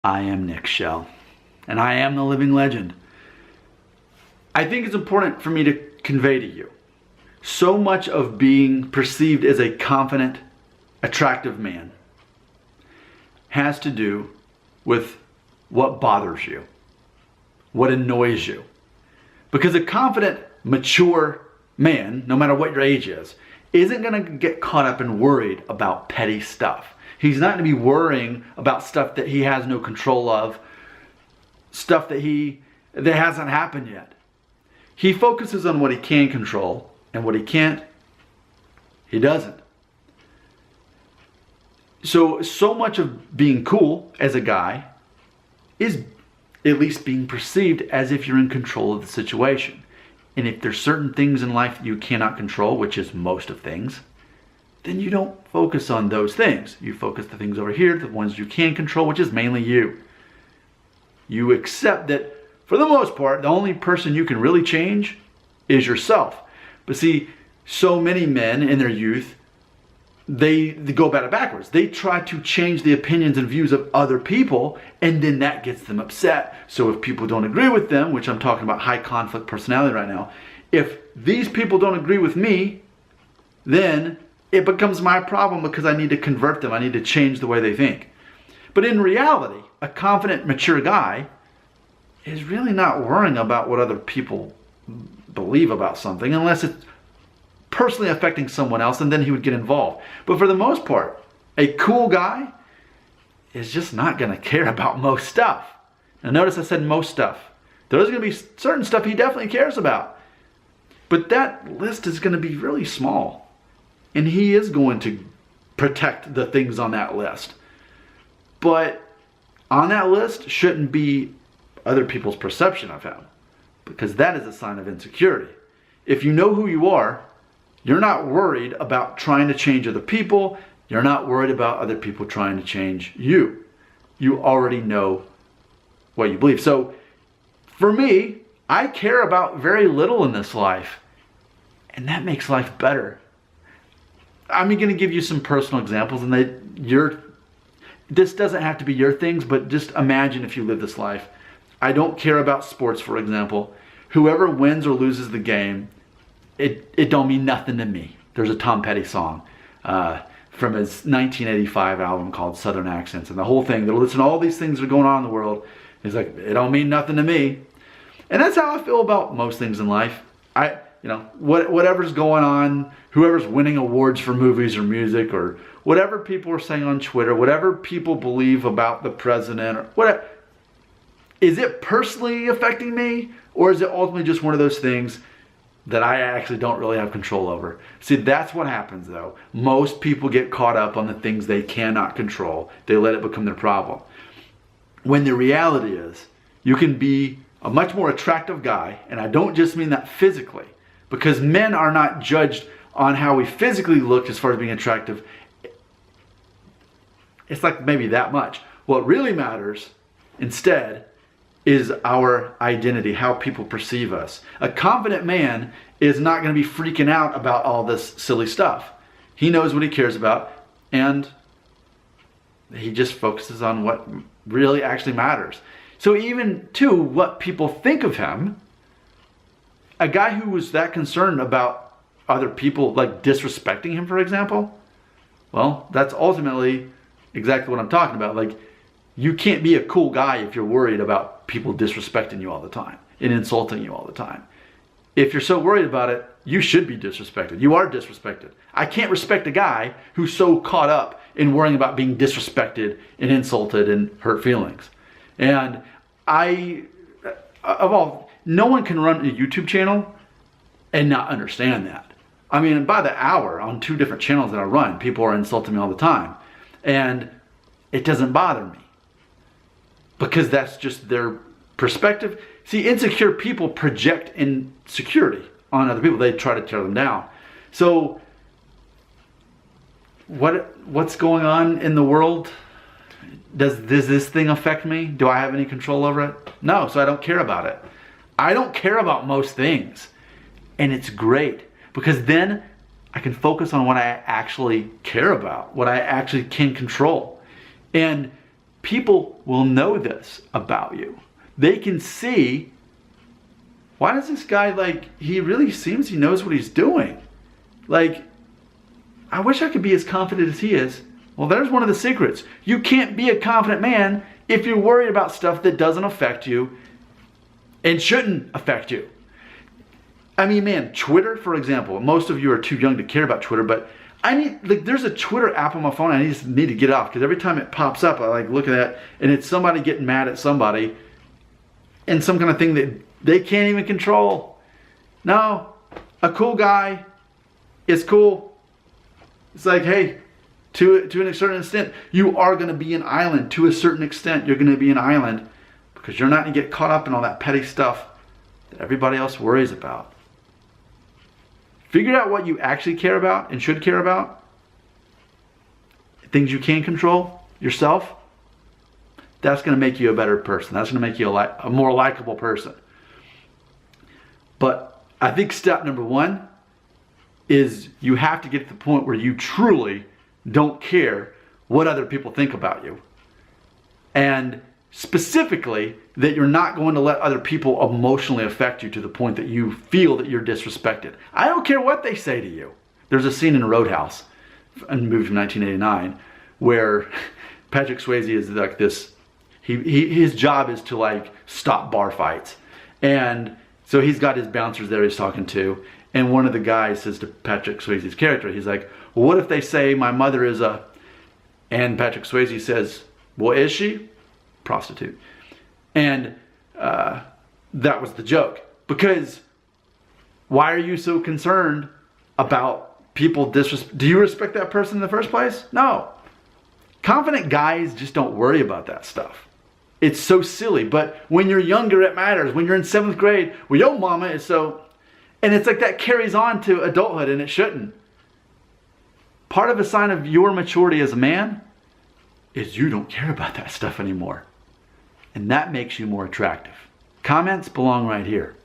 I am Nick Shell, and I am the living legend. I think it's important for me to convey to you, so much of being perceived as a confident, attractive man has to do with what bothers you, what annoys you. Because a confident, mature man, no matter what your age is, isn't going to get caught up and worried about petty stuff. He's not going to be worrying about stuff that he has no control of, stuff that hasn't happened yet. He focuses on what he can control, and what he can't, he doesn't. So much of being cool as a guy is at least being perceived as if you're in control of the situation. And if there's certain things in life you cannot control, which is most of things, then you don't focus on those things. You focus the things over here, the ones you can control, which is mainly you. You accept that, for the most part, the only person you can really change is yourself. But see, so many men in their youth, they go about it backwards. They try to change the opinions and views of other people, and then that gets them upset. So if people don't agree with them, which I'm talking about high conflict personality right now, if these people don't agree with me, then it becomes my problem because I need to convert them. I need to change the way they think. But in reality, a confident, mature guy is really not worrying about what other people believe about something unless it's personally affecting someone else, and then he would get involved. But for the most part, a cool guy is just not going to care about most stuff. Now notice I said most stuff. There's going to be certain stuff he definitely cares about. But that list is going to be really small. And he is going to protect the things on that list. But on that list shouldn't be other people's perception of him, because that is a sign of insecurity. If you know who you are, you're not worried about trying to change other people. You're not worried about other people trying to change you. You already know what you believe. So for me, I care about very little in this life, and that makes life better. I'm going to give you some personal examples, and this doesn't have to be your things, but just imagine if you live this life. I don't care about sports, for example. Whoever wins or loses the game, it don't mean nothing to me. There's a Tom Petty song from his 1985 album called Southern Accents, and the whole thing, they'll listen to all these things that are going on in the world. He's like, it don't mean nothing to me. And that's how I feel about most things in life. Whatever's going on, whoever's winning awards for movies or music, or whatever people are saying on Twitter, whatever people believe about the president, or whatever, is it personally affecting me, or is it ultimately just one of those things that I actually don't really have control over? See, that's what happens though. Most people get caught up on the things they cannot control. They let it become their problem. When the reality is, you can be a much more attractive guy, and I don't just mean that physically, because men are not judged on how we physically look as far as being attractive. It's like maybe that much. What really matters instead is our identity, how people perceive us. A confident man is not going to be freaking out about all this silly stuff. He knows what he cares about, and he just focuses on what really actually matters. So even to what people think of him, a guy who was that concerned about other people like disrespecting him, for example, well, that's ultimately exactly what I'm talking about. Like, you can't be a cool guy if you're worried about people disrespecting you all the time and insulting you all the time. If you're so worried about it, you should be disrespected. You are disrespected. I can't respect a guy who's so caught up in worrying about being disrespected and insulted and hurt feelings. And no one can run a YouTube channel and not understand that. I mean, by the hour on 2 different channels that I run, people are insulting me all the time. And it doesn't bother me, because that's just their perspective. See, insecure people project insecurity on other people. They try to tear them down. So what's going on in the world? Does this thing affect me? Do I have any control over it? No, so I don't care about it. I don't care about most things. And it's great, because then I can focus on what I actually care about, what I actually can control. And people will know this about you. They can see, why does this guy, like, he really seems he knows what he's doing. Like, I wish I could be as confident as he is. Well, there's one of the secrets. You can't be a confident man if you're worried about stuff that doesn't affect you and shouldn't affect you. I mean, man, Twitter, for example. Most of you are too young to care about Twitter, but there's a Twitter app on my phone I just need to get off, because every time it pops up, I like look at that, and it's somebody getting mad at somebody and some kind of thing that they can't even control. No, a cool guy is cool. It's like, hey, to a certain extent, you are going to be an island. To a certain extent, you're going to be an island, because you're not going to get caught up in all that petty stuff that everybody else worries about. Figure out what you actually care about and should care about. Things you can control yourself. That's going to make you a better person. That's going to make you a more likable person. But I think step number one is you have to get to the point where you truly don't care what other people think about you. And specifically, that you're not going to let other people emotionally affect you to the point that you feel that you're disrespected. I don't care what they say to you. There's a scene in Roadhouse, a movie from 1989, where Patrick Swayze is like this, his job is to like stop bar fights. And so he's got his bouncers there he's talking to, and one of the guys says to Patrick Swayze's character, he's like, well, what if they say my mother is a, and Patrick Swayze says, well, is she? Prostitute. And that was the joke. Because why are you so concerned about people do you respect that person in the first place? No. Confident guys just don't worry about that stuff. It's so silly. But when you're younger, it matters. When you're in 7th grade, well, yo mama is so, and it's like that carries on to adulthood, and it shouldn't. Part of a sign of your maturity as a man is you don't care about that stuff anymore. And that makes you more attractive. Comments belong right here.